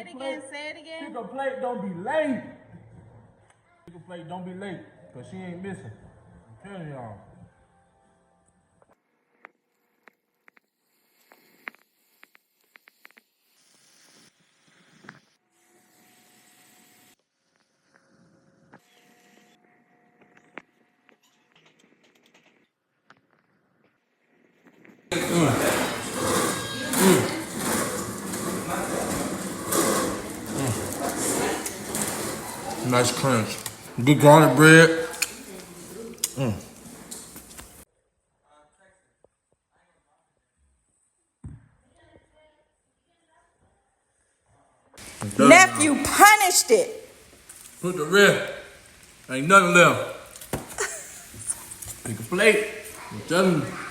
it again. Say it again. Pick a plate, don't be late. Pick a plate, don't be late. Cause she ain't missing. I'm telling y'all. Nice crunch. Good garlic bread. Nephew punished it. Put the rest. Ain't nothing left. Pick a plate. I'm telling you.